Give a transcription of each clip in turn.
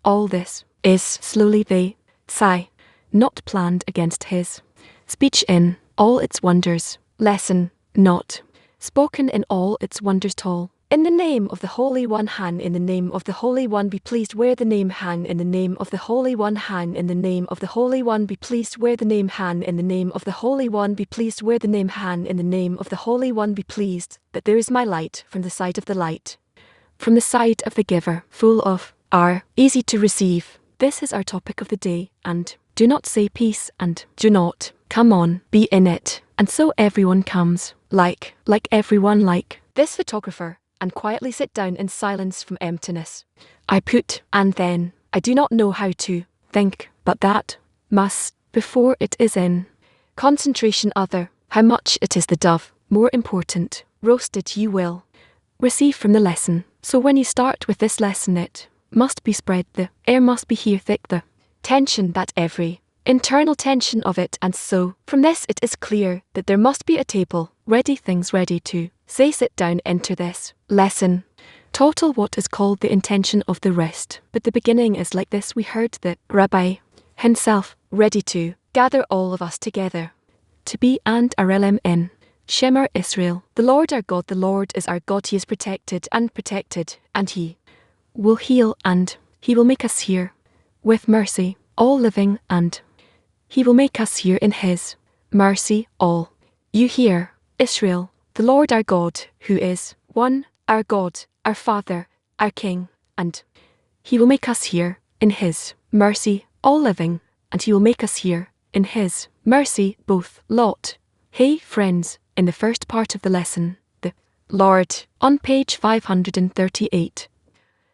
All this is slowly they sigh, not planned against his speech in all its wonders, lesson, not spoken in all its wonders tall. In the name of the Holy One, Han, in the name of the Holy One, be pleased wear the name Han, in the name of the Holy One, Han, in the name of the Holy One, be pleased wear the name Han, in the name of the Holy One, be pleased wear the name Han, in the name of the Holy One, be pleased that there is my light from the side of the light, from the side of the giver, full of are easy to receive. This is our topic of the day, and do not say peace and do not come on, be in it. And so everyone comes, like everyone like this photographer, and quietly sit down in silence from emptiness. I put, and then, I do not know how to think, but that must, before it is in concentration other, how much it is the dove, more important, roasted you will receive from the lesson. So when you start with this lesson it must be spread, the air must be here thick, the tension, that every internal tension of it, and so from this it is clear that there must be a table, ready, things ready to say, sit down, enter this lesson. Total what is called the intention of the rest. But the beginning is like this. We heard the Rabbi himself ready to gather all of us together to be and RLM in Shemer Israel. The Lord our God, the Lord is our God. He is protected, and He will heal, and He will make us hear with mercy, all living, and He will make us hear in His mercy all. You hear, Israel, the Lord our God, who is one, our God, our Father, our King, and He will make us hear in His mercy, all living, and He will make us hear in His mercy both. Lot. Hey friends, in the first part of the lesson, the Lord, on page 538.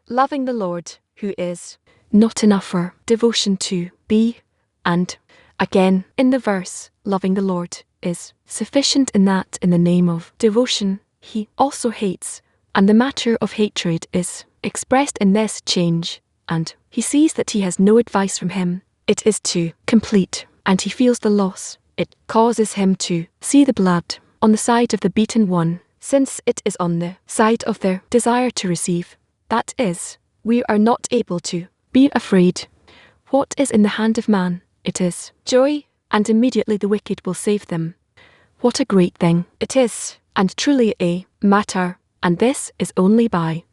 Loving the Lord, who is not enough for devotion to be, and again, in the verse, loving the Lord is sufficient in that in the name of devotion, He also hates, and the matter of hatred is expressed in this change, and He sees that he has no advice from Him. It is too complete, and he feels the loss. It causes him to see the blood on the side of the beaten one, since it is on the side of their desire to receive. That is, we are not able to be afraid. What is in the hand of man? It is joy, and immediately the wicked will save them. What a great thing it is, and truly a matter, and this is only by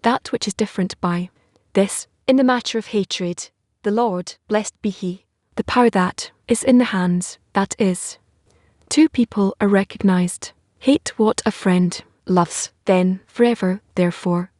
that which is different by this. In the matter of hatred, the Lord, blessed be He, the power that is in the hands, that is. Two people are recognized. Hate what a friend loves, then, forever, therefore.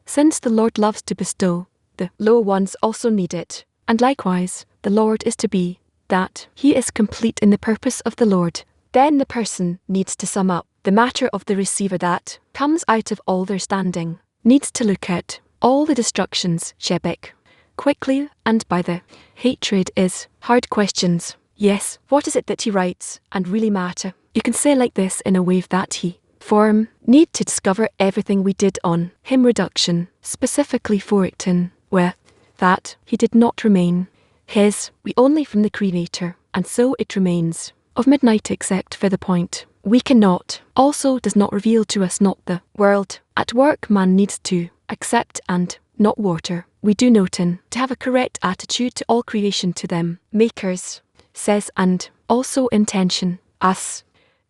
Since the Lord loves to bestow, the low ones also need it, and likewise, the Lord is to be, that He is complete in the purpose of the Lord. Then the person needs to sum up the matter of the receiver that comes out of all their standing, needs to look at all the destructions, Shebek, quickly, and by the hatred is hard questions. Yes, what is it that he writes, and really matter? You can say like this in a wave that he form need to discover everything we did on him reduction, specifically for it in with that he did not remain his, we only from the Creator, and so it remains of midnight except for the point we cannot, also does not reveal to us not the world at work man needs to accept, and not water. We do note in to have a correct attitude to all creation, to them makers, says, and also intention, us,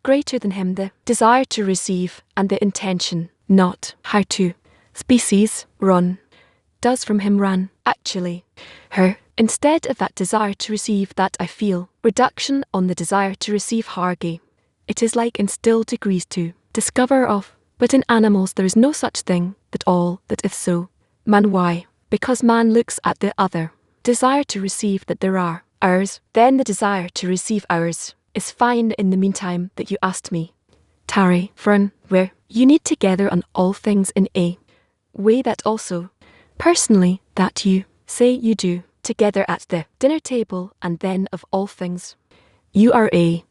greater than him, the desire to receive, and the intention, not how to. Species, run, does from him run, actually, her, instead of that desire to receive that I feel, reduction on the desire to receive harge. It is like in still degrees to discover of, but in animals there is no such thing, that all, that if so, man why? Because man looks at the other, desire to receive that there are, ours, then the desire to receive ours, is fine in the meantime that you asked me. Tarry, Fern, where you need together on all things in a way that also, personally, that you say you do, together at the dinner table, and then of all things. You are a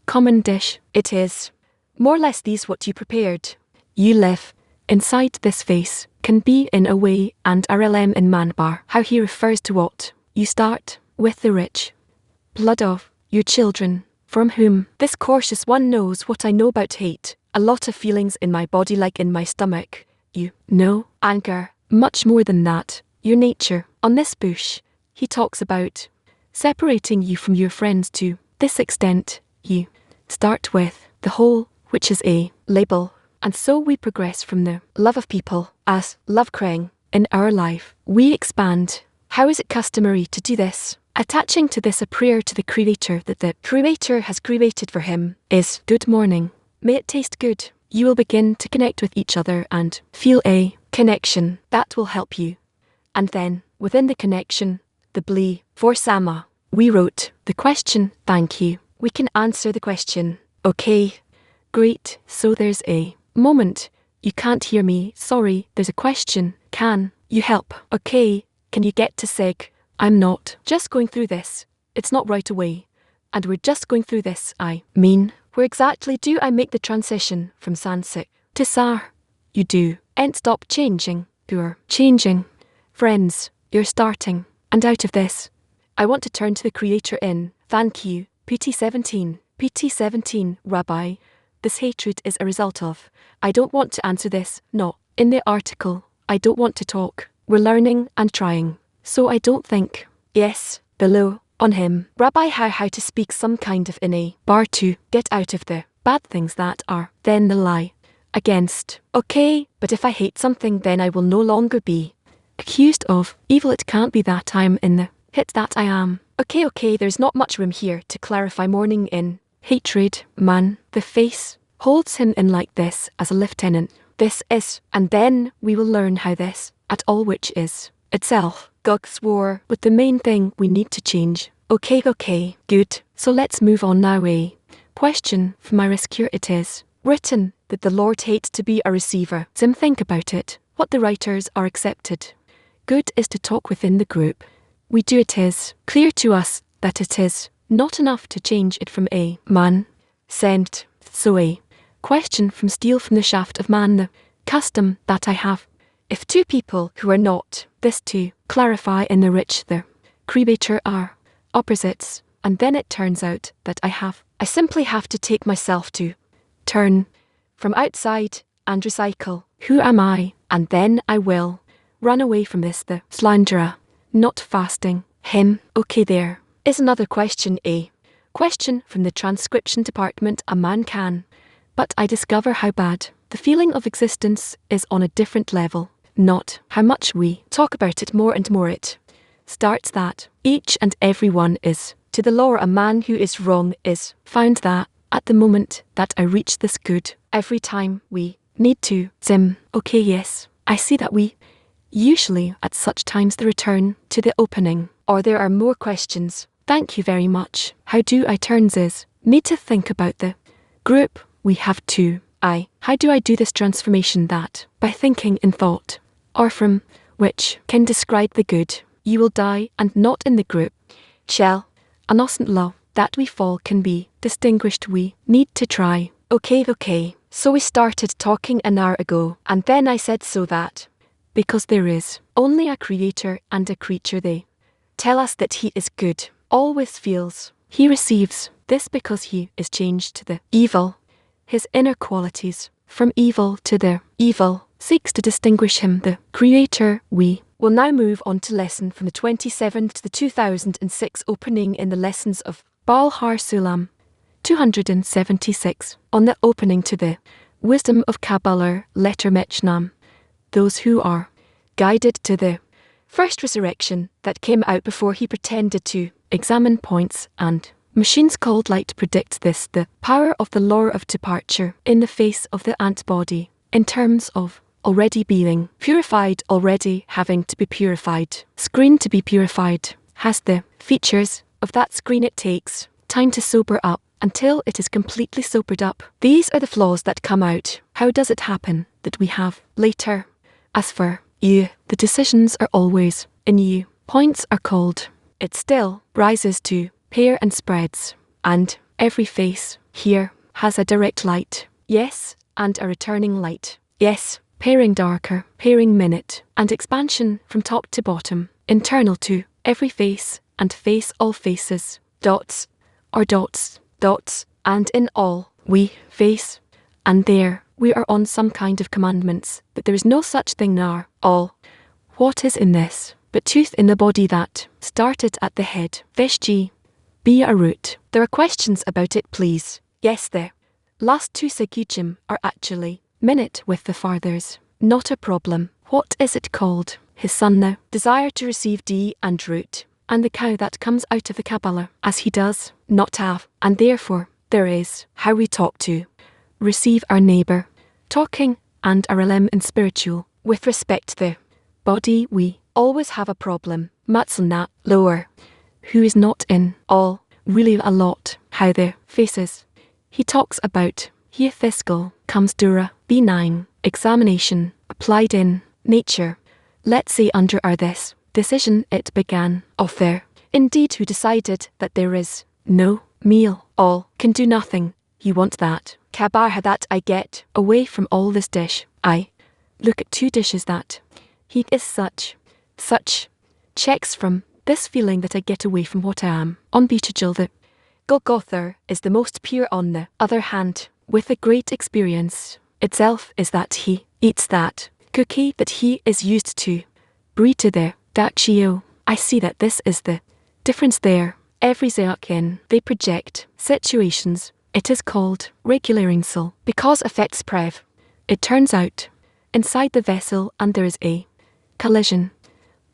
common dish, it is more or less these what you prepared. You live inside this face, can be in a way, and RLM in Manbar, how he refers to what you start with the rich blood of your children, from whom this cautious one knows what I know about hate, a lot of feelings in my body like in my stomach. You know, anger, much more than that, your nature, On this bush, he talks about separating you from your friends to this extent. You start with the whole, which is a label, and so we progress from the love of people as love kreng. In our life, we expand. How is it customary to do this? Attaching to this a prayer to the Creator that the Creator has created for him is good morning. May it taste good. You will begin to connect with each other and feel a connection that will help you. And then, within the connection, the blee for Sama, we wrote the question, thank you. We can answer the question, okay, great, so there's a moment. You can't hear me, sorry, there's a question, can you help? Okay, can you get to Sig? I'm not just going through this, it's not right away. And we're just going through this, I mean, where exactly do I make the transition from Sansik to Sar? You do, and stop changing, you're changing. Friends, you're starting, and out of this, I want to turn to the Creator in, thank you, PT17, PT17, Rabbi. This hatred is a result of, I don't want to answer this, not in the article, I don't want to talk, we're learning and trying, so I don't think, yes, below, on him, Rabbi how to speak some kind of in a bar to get out of the bad things that are, then the lie, against, okay, but if I hate something then I will no longer be accused of evil, it can't be that I'm in the hit that I am, okay, there's not much room here to clarify mourning in hatred, man, the face holds him in like this as a lieutenant, this is, and then we will learn how this, at all which is, itself, Gog swore, with the main thing we need to change, okay, good, so let's move on now. A question from my rescuer, it is written that the Lord hates to be a receiver, Sim, think about it, what the writers are accepted. Good is to talk within the group. We do, it is clear to us that it is not enough to change it from a man sent, so a question from steal from the shaft of man, the custom that I have. If two people who are not this to clarify in the rich the Creator are opposites, and then it turns out that I simply have to take myself to turn from outside and recycle. Who am I? And then I will run away from this, the slanderer, not fasting him. Okay, there is another question. A question from the transcription department, a man can, but I discover how bad the feeling of existence is on a different level, not how much we talk about it more and more. It starts that each and every one is to the law. A man who is wrong is found that at the moment that I reach this good, every time we need to Sim, okay, yes, I see that we usually at such times the return to the opening, or there are more questions. Thank you very much. How do I turns is need to think about the group we have to how do I do this transformation that by thinking in thought, or from which can describe the good you will die and not in the group shall innocent love that we fall can be distinguished. We need to try. Okay, so we started talking an hour ago, and then I said so that because there is only a Creator and a creature, they tell us that he is good, always feels he receives this because he is changed to the evil. His inner qualities, from evil to the evil, seeks to distinguish him, the Creator. We will now move on to lesson from the 27th to the 2006 opening in the lessons of Baal Har Sulam, 276, on the opening to the Wisdom of Kabbalah, letter Mechnam, those who are guided to the first resurrection that came out before he pretended to examine points and machines called light predict this, the power of the law of departure in the face of the ant body, in terms of already being purified, already having to be purified. Screen to be purified has the features of that screen. It takes time to sober up until it is completely sobered up. These are the flaws that come out. How does it happen that we have later? As for you, the decisions are always in you. Points are called. It still rises to pair and spreads, and every face here has a direct light, yes, and a returning light, yes, pairing darker, pairing minute, and expansion from top to bottom, internal to every face, and face all faces, dots, or dots, and in all, we face, and there, we are on some kind of commandments, but there is no such thing nor all. What is in this? but tooth in the body that started at the head. Veshji, be a root. There are questions about it, please. Yes, the last two Sigujim are actually minute with the fathers. Not a problem. What is it called? His son now. Desire to receive D and root, and the cow that comes out of the Kabbalah, as he does not have, and therefore there is how we talk to receive our neighbour, talking and a relem in spiritual. With respect the body we always have a problem. Matzelnat lower, who is not in all, really a lot, how the faces. He talks about here fiscal comes dura, B9, examination, applied in nature. Let's say under our this decision it began off there. Indeed who decided that there is no meal, all can do nothing. You want that. Kabarha that I get away from all this dish. I look at two dishes that he is such checks from this feeling that I get away from what I am. On Beachajil the Golgotha is the most pure. On the other hand, with a great experience itself is that he eats that cookie that he is used to breed to the Dakshio. I see that this is the difference there. Every Zayakin they project situations. It is called regularing soul because affects prev. It turns out inside the vessel and there is a collision.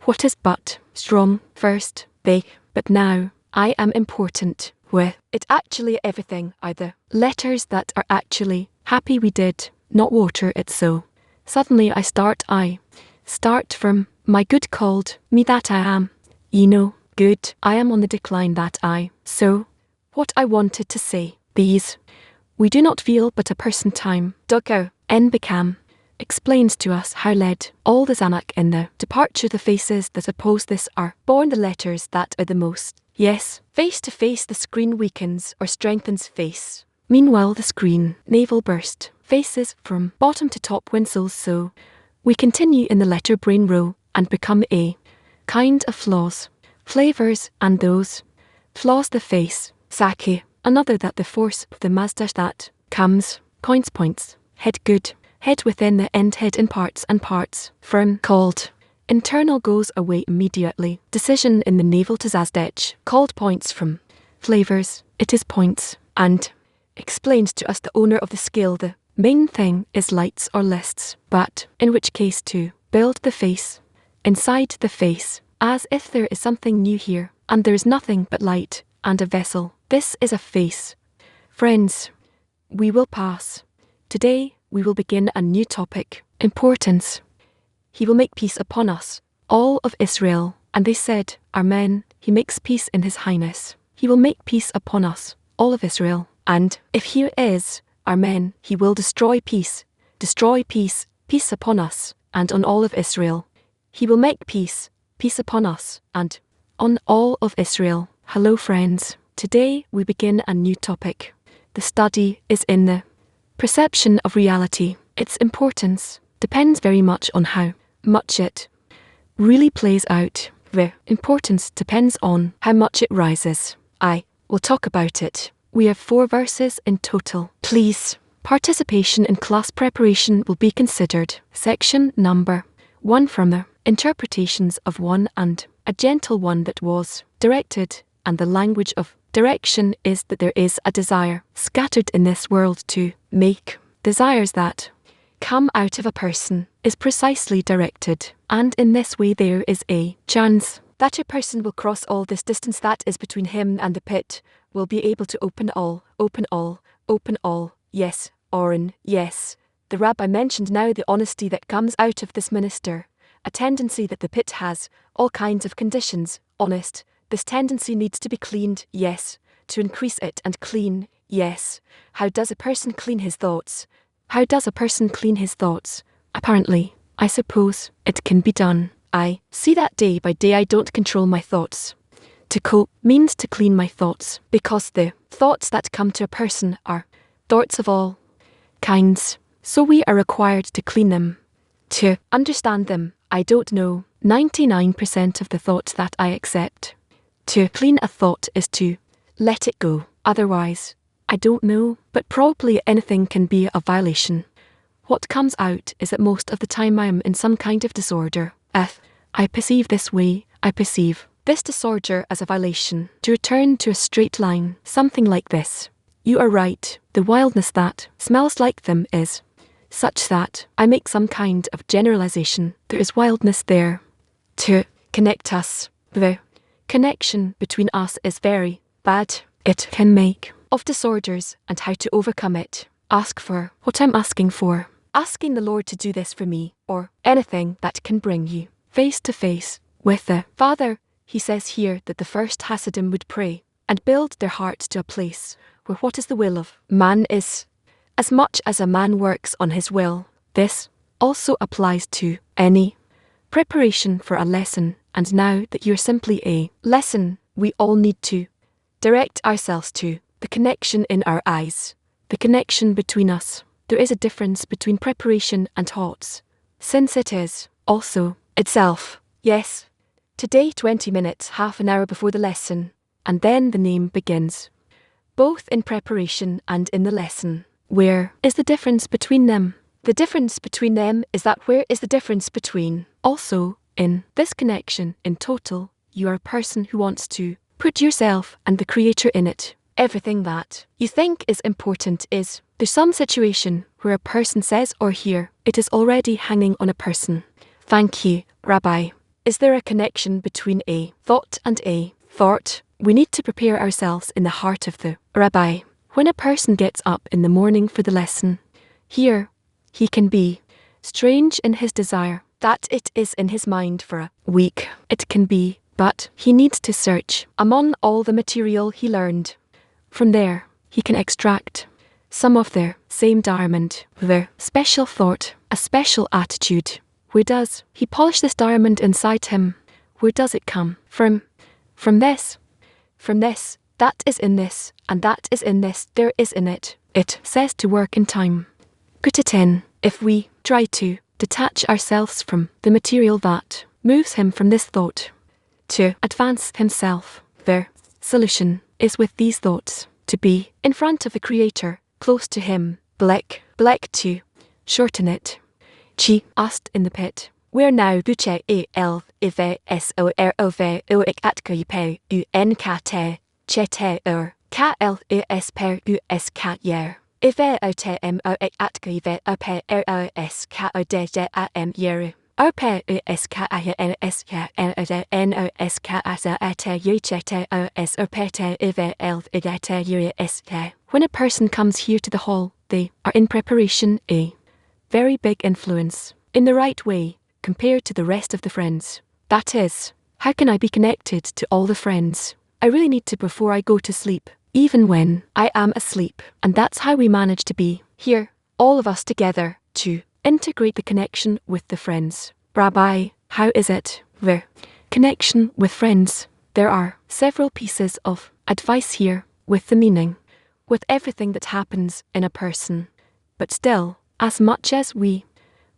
What is but strong first they, but now I am important with it actually everything either letters that are actually happy we did not water it so. Suddenly I start from my good called me that I am. You know, good I am on the decline that I. So, what I wanted to say, these we do not feel but a person time. Duggo, N became explains to us how led all the Zanak in the departure the faces that oppose this are born the letters that are the most. Yes, face to face the screen weakens or strengthens face. Meanwhile the screen navel burst faces from bottom to top winsoles so we continue in the letter brain row and become a kind of flaws, flavors and those flaws the face, sake, another that the force of the Mazdash that comes, coins points, head good, head within the end head in parts and parts, firm called. Internal goes away immediately. Decision in the navel to Zazdech, called points from flavors, it is points, and explains to us the owner of the skill the main thing is lights or lists, but in which case to build the face, inside the face, as if there is something new here, and there is nothing but light and a vessel. This is a face. Friends, we will pass. Today we will begin a new topic, importance. He will make peace upon us, all of Israel. And they said, Amen. He makes peace in his highness. He will make peace upon us, all of Israel. And if he is, Amen, he will destroy peace, peace upon us, and on all of Israel. He will make peace upon us, and on all of Israel. Hello friends, today we begin a new topic. The study is in the perception of reality. Its importance depends very much on how much it really plays out. The importance depends on how much it rises. I will talk about it. We have 4 verses in total. Please, participation in class preparation will be considered. Section number 1 from the interpretations of one and a gentle one that was directed, and the language of direction is that there is a desire scattered in this world to make desires that come out of a person is precisely directed, and in this way there is a chance that a person will cross all this distance that is between him and the pit, will be able to open all, yes, Oren, yes. The rabbi mentioned now the honesty that comes out of this minister, a tendency that the pit has, all kinds of conditions, honest, this tendency needs to be cleaned, yes, to increase it and clean, yes. How does a person clean his thoughts? How does a person clean his thoughts? Apparently, I suppose, it can be done. I see that day by day I don't control my thoughts. To cope means to clean my thoughts, because the thoughts that come to a person are thoughts of all kinds, so we are required to clean them. To understand them, I don't know 99% of the thoughts that I accept. To clean a thought is to let it go, otherwise, I don't know, but probably anything can be a violation. What comes out is that most of the time I am in some kind of disorder. I perceive this way, I perceive this disorder as a violation, to return to a straight line, something like this. You are right, the wildness that smells like them is such that I make some kind of generalization. There is wildness there. To connect us, the connection between us is very bad. It can make of disorders and how to overcome it. Ask for what I'm asking for. Asking the Lord to do this for me, or anything that can bring you face to face with the Father. He says here that the first Hasidim would pray and build their hearts to a place where what is the will of man is. As much as a man works on his will, this also applies to any preparation for a lesson. And now that you're simply a lesson, we all need to direct ourselves to the connection in our eyes, the connection between us. There is a difference between preparation and thoughts, since it is also itself. Yes, today 20 minutes, half an hour before the lesson, and then the name begins. Both in preparation and in the lesson. Where is the difference between them? The difference between them is that where is the difference between? Also, in this connection, in total, you are a person who wants to put yourself and the Creator in it. Everything that you think is important is, there's some situation where a person says or hear, it is already hanging on a person. Thank you, Rabbi. Is there a connection between a thought and a thought? We need to prepare ourselves in the heart of the Rabbi. When a person gets up in the morning for the lesson, here, he can be strange in his desire that it is in his mind for a week. It can be, but he needs to search among all the material he learned. From there, he can extract some of their same diamond, their special thought, a special attitude. Where does he polish this diamond inside him? Where does it come from? From this. From this. That is in this, and that is in this, there is in it. It says to work in time. Put it in. If we try to detach ourselves from the material that moves him from this thought to advance himself, the solution is with these thoughts, to be in front of the Creator, close to him, black to shorten it. Chi asked in the pit. Where now buche el ive sorov uik atka yipe unkate chete kl is per us kat yer. Ive ote uik atka yive upe us kat ode yeru. Upe us kat ns ya nos kat asa ate yuchete os upete ive el idete urisk. When a person comes here to the hall, they are in preparation a very big influence, in the right way, compared to the rest of the friends. That is, how can I be connected to all the friends? I really need to before I go to sleep, even when I am asleep. And that's how we manage to be here, all of us together, to integrate the connection with the friends. Rabbi, how is it? The connection with friends. There are several pieces of advice here, with the meaning, with everything that happens in a person. But still, as much as we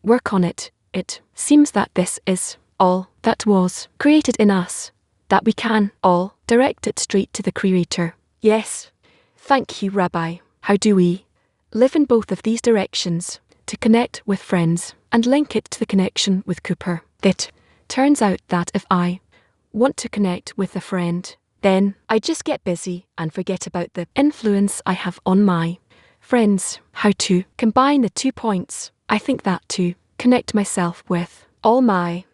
work on it, it seems that this is all that was created in us, that we can all direct it straight to the Creator. Yes. Thank you, Rabbi. How do we live in both of these directions, to connect with friends and link it to the connection with Cooper? It turns out that if I want to connect with a friend, then I just get busy and forget about the influence I have on my friends. How to combine the 2 points? I think that to connect myself with all my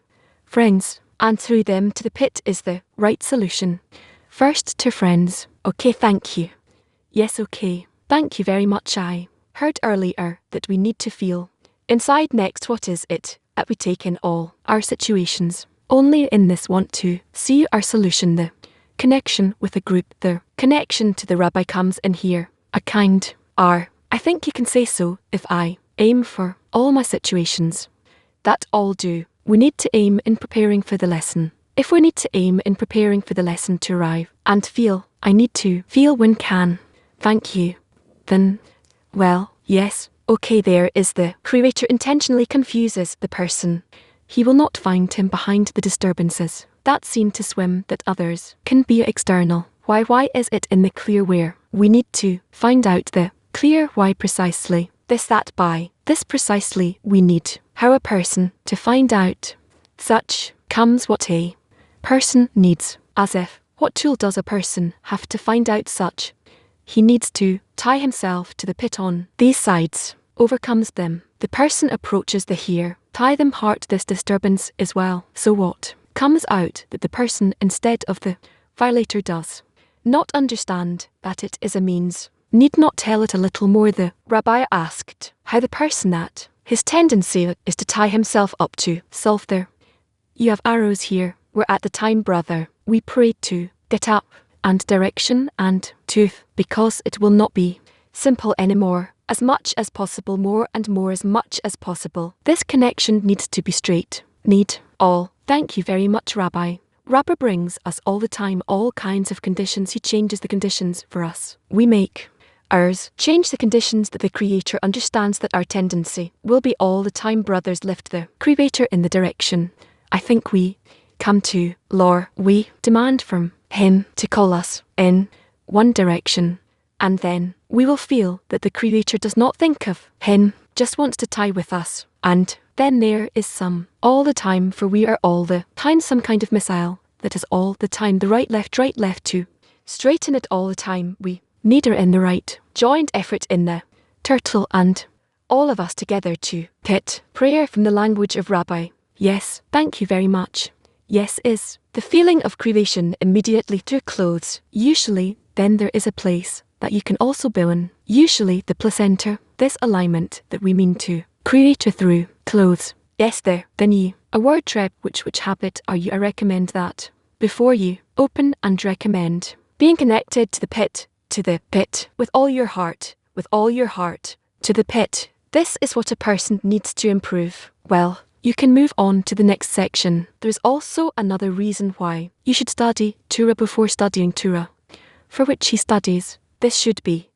friends and through them to the pit is the right solution. First to friends. Okay, thank you. Yes, okay. Thank you very much. I heard earlier that we need to feel inside next. What is it that we take in all our situations? Only in this want to see our solution, the connection with a group, the connection to the Rabbi comes in here. A kind R. I think you can say so if I aim for all my situations. That all do. We need to aim in preparing for the lesson. If we need to aim in preparing for the lesson to arrive and feel, I need to feel when can. Thank you. Then, well, yes, okay, there is the Creator intentionally confuses the person. He will not find him behind the disturbances that seem to swim that others can be external. Why is it in the clear where? We need to find out the clear why precisely. This that by this precisely we need how a person to find out such comes what a person needs, as if, what tool does a person have to find out such? He needs to tie himself to the pit on these sides, overcomes them. The person approaches the here, tie them heart this disturbance is well. So what comes out that the person instead of the violator does not understand that it is a means, need not tell it a little more. The rabbi asked how the person that his tendency is to tie himself up to solve their. You have arrows here, were at the time brother, we prayed to get up and direction and tooth, because it will not be simple anymore, as much as possible, more and more as much as possible. This connection needs to be straight, need all. Thank you very much, Rabbi. Rabbi brings us all the time all kinds of conditions. He changes the conditions for us. We make ours change the conditions that the Creator understands that our tendency will be all the time brothers lift the Creator in the direction. I think we come to Lord, we demand from Him to call us in one direction, and then we will feel that the Creator does not think of Him, just wants to tie with us, and then there is some all the time, for we are all the time some kind of missile that is all the time the right left to straighten it all the time. We neither in the right joint effort in the turtle, and all of us together to pit prayer from the language of Rabbi. Yes, thank you very much. Yes is the feeling of creation immediately through clothes. Usually, then there is a place that you can also be in. Usually the placenta, this alignment that we mean to create through clothes. Yes there, then ye, a word treb which habit are you? I recommend that. Before you, open and recommend. Being connected to the pit, with all your heart, to the pit. This is what a person needs to improve. Well, you can move on to the next section. There's also another reason why you should study Torah before studying Torah, for which he studies. This should be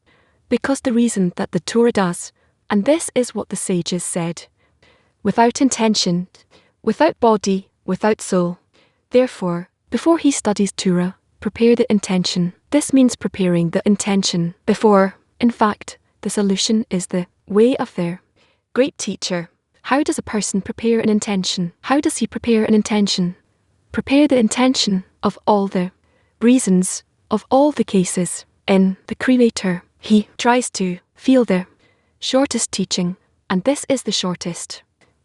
because the reason that the Torah does, and this is what the sages said, without intention, without body, without soul. Therefore, before he studies Torah, prepare the intention. This means preparing the intention before. In fact, the solution is the way of their great teacher. How does a person prepare an intention? How does he prepare an intention? Prepare the intention of all the reasons, of all the cases. In the Creator, he tries to feel the shortest teaching, and this is the shortest.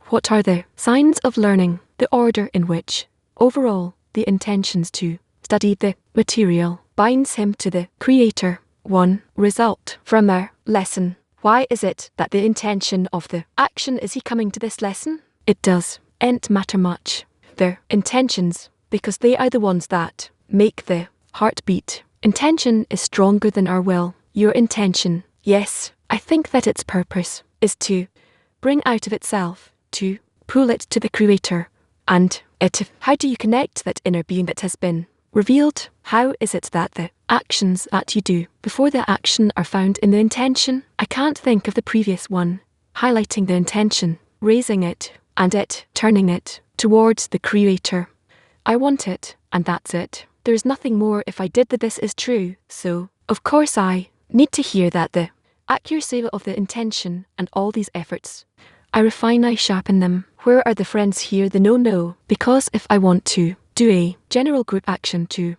What are the signs of learning? The order in which, overall, the intentions to study the material binds him to the Creator. 1. Result from our lesson. Why is it that the intention of the action is he coming to this lesson? It doesn't matter much. Their intentions, because they are the ones that make the heart beat. Intention is stronger than our will. Your intention, yes, I think that its purpose is to bring out of itself, to pull it to the Creator, and how do you connect that inner being that has been revealed? How is it that the actions that you do before the action are found in the intention? I can't think of the previous one. Highlighting the intention, raising it, and turning it towards the Creator. I want it, and that's it. There's nothing more. If I did that, this is true. So, of course I need to hear that the accuracy of the intention and all these efforts. I refine, I sharpen them. Where are the friends here? The no, because if I want to do a general group action to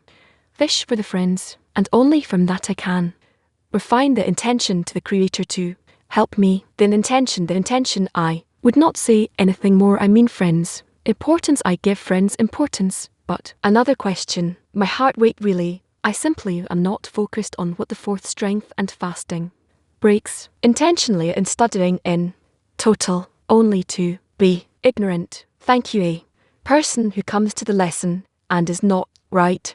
fish for the friends, and only from that I can refine the intention to the Creator to help me. The intention, I would not say anything more. I mean friends. Importance, I give friends importance. But another question, my heart weight really, I simply am not focused on what the fourth strength and fasting breaks intentionally in studying in total, only to be ignorant. Thank you. A person who comes to the lesson and is not right,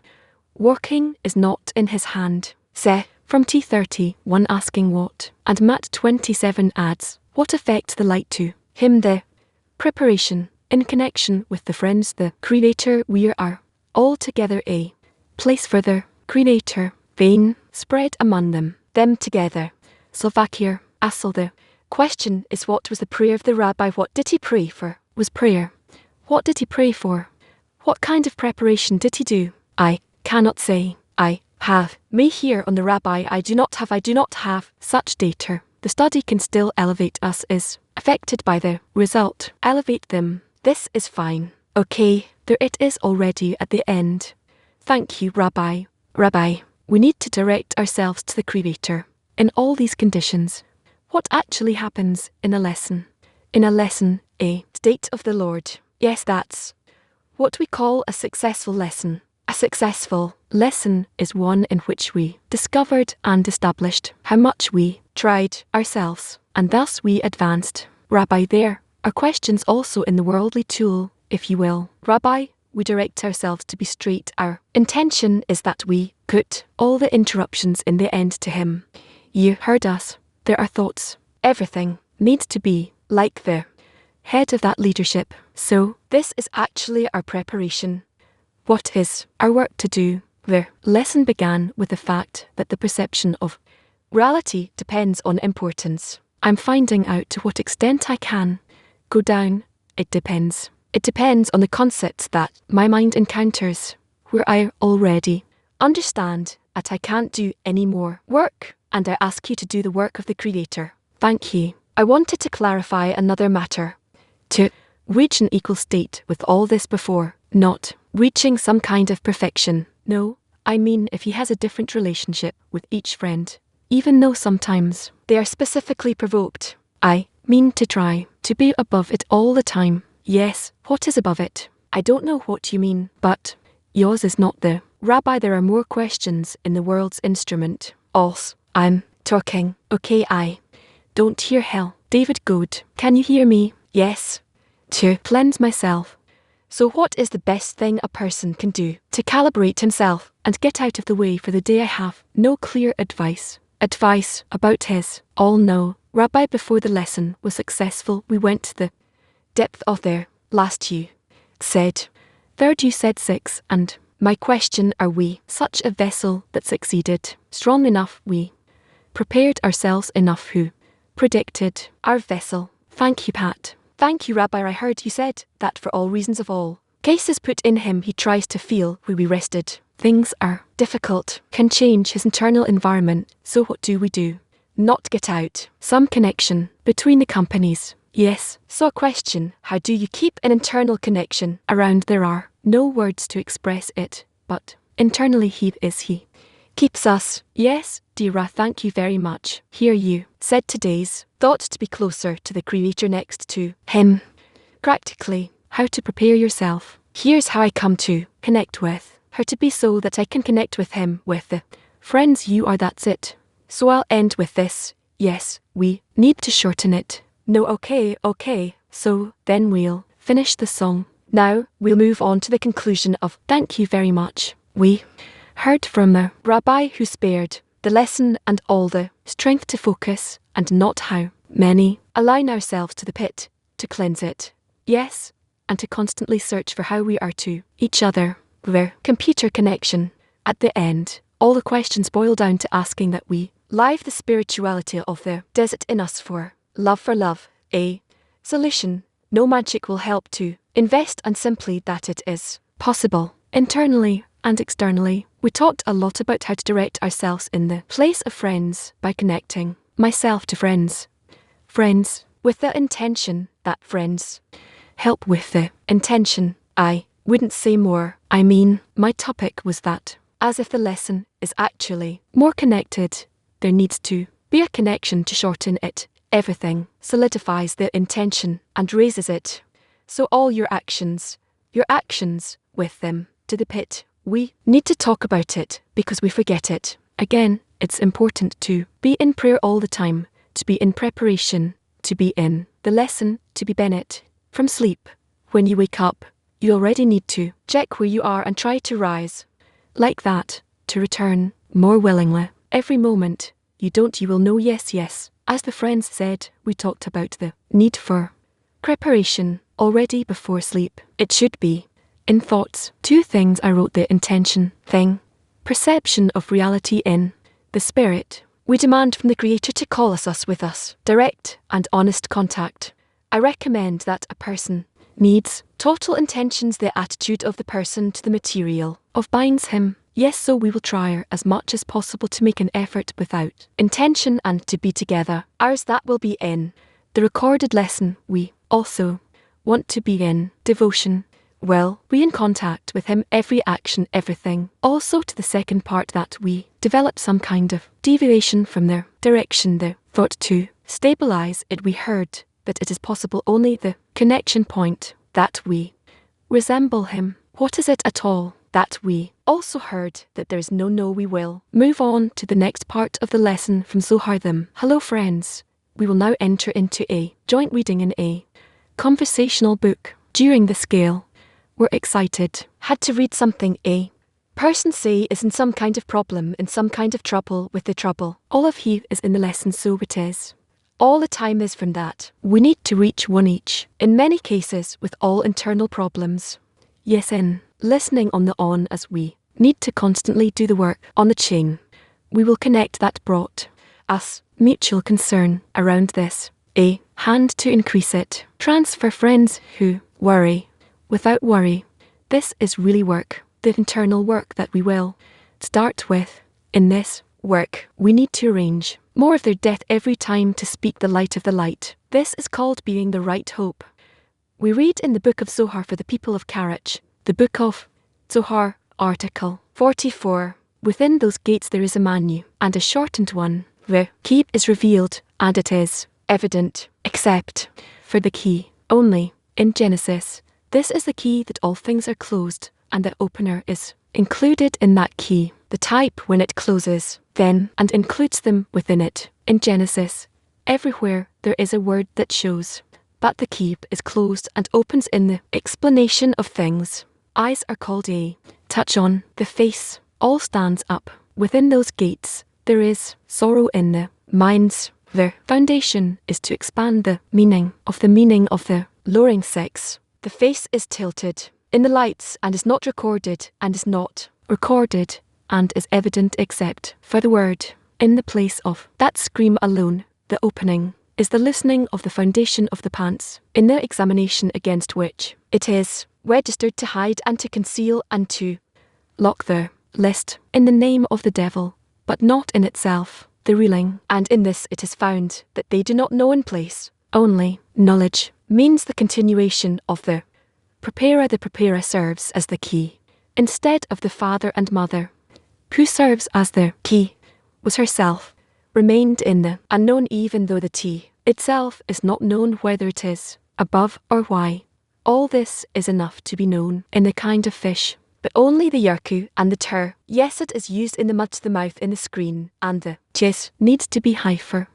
working is not in his hand. Se, from T30, one asking what, and Matt 27 adds, what affects the light to him? The preparation, in connection with the friends, the Creator, we are all together a place for the Creator, vein, spread among them together. Slovakir, Assel. The question is, what was the prayer of the rabbi? What did he pray for? Was prayer. What did he pray for? What kind of preparation did he do? I cannot say. I have me here on the rabbi. I do not have such data. The study can still elevate us, is affected by the result. Elevate them. This is fine. Okay, there it is already at the end. Thank you, Rabbi. Rabbi, we need to direct ourselves to the Creator. In all these conditions, what actually happens in a lesson? In a lesson, a state of the Lord. Yes, that's what we call a successful lesson. A successful lesson is one in which we discovered and established how much we tried ourselves, and thus we advanced. Rabbi, there are questions also in the worldly tool, if you will. Rabbi, we direct ourselves to be straight. Our intention is that we put all the interruptions in the end to Him. You heard us. There are thoughts. Everything needs to be like the head of that leadership. So, this is actually our preparation. What is our work to do? The lesson began with the fact that the perception of reality depends on importance. I'm finding out to what extent I can go down. It depends. It depends on the concepts that my mind encounters, where I already understand that I can't do any more work, and I ask you to do the work of the Creator. Thank you. I wanted to clarify another matter. To reach an equal state with all this before, not reaching some kind of perfection. No, I mean if he has a different relationship with each friend, even though sometimes they are specifically provoked. I mean to try to be above it all the time. Yes, what is above it? I don't know what you mean, but yours is not the Rabbi. There are more questions in the world's instrument. Also, I'm talking. Okay, I don't hear hell. David Good, can you hear me? Yes. To cleanse myself. So what is the best thing a person can do to calibrate himself and get out of the way for the day? I have no clear advice. Advice about his all no. Rabbi, before the lesson was successful, we went to the depth of their last you said. Third you said 6, and my question, are we such a vessel that succeeded? Strong enough? We prepared ourselves enough? Who predicted our vessel? Thank you, Pat. Thank you, Rabbi. I heard you said that for all reasons of all cases put in him, he tries to feel where we rested. Things are difficult, can change his internal environment. So what do we do? Not get out. Some connection between the companies. Yes. So a question, how do you keep an internal connection around? There are no words to express it, but internally he keeps us. Yes, Dira, thank you very much. Here you said today's thought to be closer to the Creator, next to Him. Practically, how to prepare yourself. Here's how I come to connect with her, to be so that I can connect with Him, with the friends you are. That's it. So I'll end with this. Yes, we need to shorten it. No, okay. So then we'll finish the song. Now we'll move on to the conclusion of thank you very much. We heard from the Rabbi who spared the lesson and all the strength to focus, and not how many align ourselves to the pit to cleanse it. Yes, and to constantly search for how we are to each other. Their computer connection. At the end, all the questions boil down to asking that we live the spirituality of the desert in us for love, a solution. No magic will help to invest, and simply that it is possible internally and externally. We talked a lot about how to direct ourselves in the place of friends by connecting myself to friends. Friends with the intention that friends help with the intention. I wouldn't say more. I mean, my topic was that as if the lesson is actually more connected, there needs to be a connection to shorten it. Everything solidifies the intention and raises it. So all your actions with them to the pit. We need to talk about it because we forget it. Again, it's important to be in prayer all the time, to be in preparation, to be in the lesson, to be Bennett. From sleep, when you wake up, you already need to check where you are and try to rise. Like that, to return more willingly. Every moment, you will know. Yes. As the friends said, we talked about the need for preparation already before sleep. It should be in thoughts. 2 things I wrote: the intention thing, perception of reality in the spirit. We demand from the Creator to call us with us, direct and honest contact. I recommend that a person needs total intentions, the attitude of the person to the material of binds him. Yes, so we will try as much as possible to make an effort without intention and to be together. Ours that will be in the recorded lesson. We also want to be in devotion well, we in contact with him, every action, everything. Also to the second part that we developed some kind of deviation from their direction, their thought to stabilize it. We heard that it is possible only the connection point that we resemble him. What is it at all? That we also heard that there is no we will move on to the next part of the lesson from Zohar them. Hello friends, we will now enter into a joint reading in a conversational book. During the scale, we're excited, had to read something a person say is in some kind of problem, in some kind of trouble with the trouble. All of he is in the lesson, so it is. All the time is from that. We need to reach one each, in many cases with all internal problems. Yes, in listening on the on as we need to constantly do the work on the chain. We will connect that brought us mutual concern around this. A hand to increase it. Transfer friends who worry without worry. This is really work, the internal work that we will start with. In this work, we need to arrange more of their death every time to speak the light of the light. This is called being the right hope. We read in the book of Zohar for the people of Karach, the book of Zohar, article 44. Within those gates there is a manu, and a shortened one. The key is revealed, and it is evident, except for the key only. In Genesis, this is the key that all things are closed, and the opener is included in that key. The type when it closes, then, and includes them within it. In Genesis, everywhere there is a word that shows that the key is closed and opens in the explanation of things. Eyes are called a touch on the face. All stands up. Within those gates, there is sorrow in the minds. The foundation is to expand the meaning of the lowering sex. The face is tilted in the lights and is not recorded and is not recorded and is evident except for the word. In the place of that scream alone, the opening is the loosening of the foundation of the pants, in the examination against which it is registered to hide and to conceal and to lock the list in the name of the devil, but not in itself, the ruling. And in this it is found that they do not know in place. Only knowledge means the continuation of the preparer. The preparer serves as the key, instead of the father and mother, who serves as the key, was herself remained in the unknown, even though the T itself is not known whether it is above or why. All this is enough to be known in the kind of fish, but only the yerku and the tur. Yes, it is used in the mud to the mouth in the screen, and the tis needs to be hypher.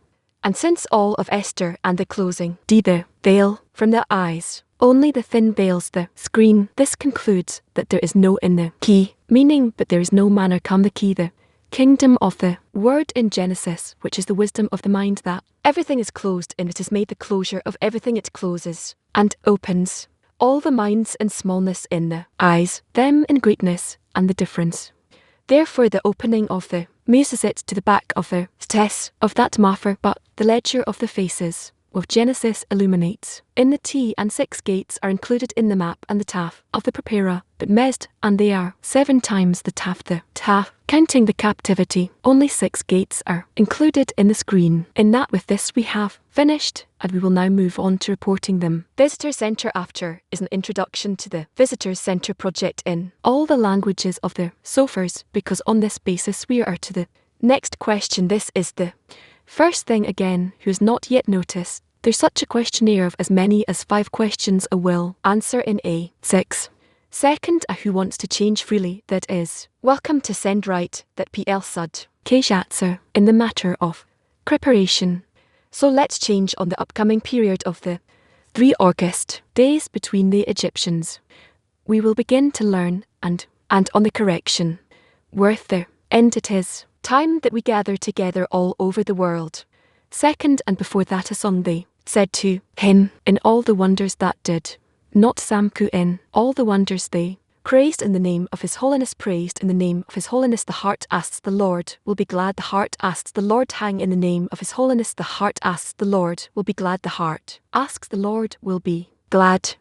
And since all of Esther and the closing, the veil from the eyes, only the thin veils the screen. This concludes that there is no in the key, meaning that there is no manner come the key, the kingdom of the word in Genesis, which is the wisdom of the mind that everything is closed in. It is made the closure of everything it closes and opens. All the minds and smallness in the eyes, them in greatness and the difference. Therefore the opening of the muses it to the back of the stes of that mafer, but the ledger of the faces of Genesis illuminates. In the T and 6 gates are included in the map and the taf of the prepara, but mesd, and they are 7 times the taf, counting the captivity. Only 6 gates are included in the screen. In that with this we have finished, and we will now move on to reporting them. Visitor Center after is an introduction to the Visitor Center project in all the languages of the Sofars, because on this basis we are to the next question. This is the first thing again, who has not yet noticed, there's such a questionnaire of as many as 5 questions a will answer in a 6. Second, a who wants to change freely, that is, welcome to send right, that PL Sud, Kejatser, in the matter of preparation. So let's change on the upcoming period of the 3 August days between the Egyptians. We will begin to learn and on the correction. Worth the end it is. Time that we gather together all over the world. Second, and before that a song they said to him in all the wonders that did not Samku in all the wonders they praised in the name of His Holiness, praised in the name of His Holiness. The heart asks the Lord will be glad, the heart asks the Lord. Hang in the name of His Holiness, the heart asks the Lord will be glad, the heart asks the Lord will be glad.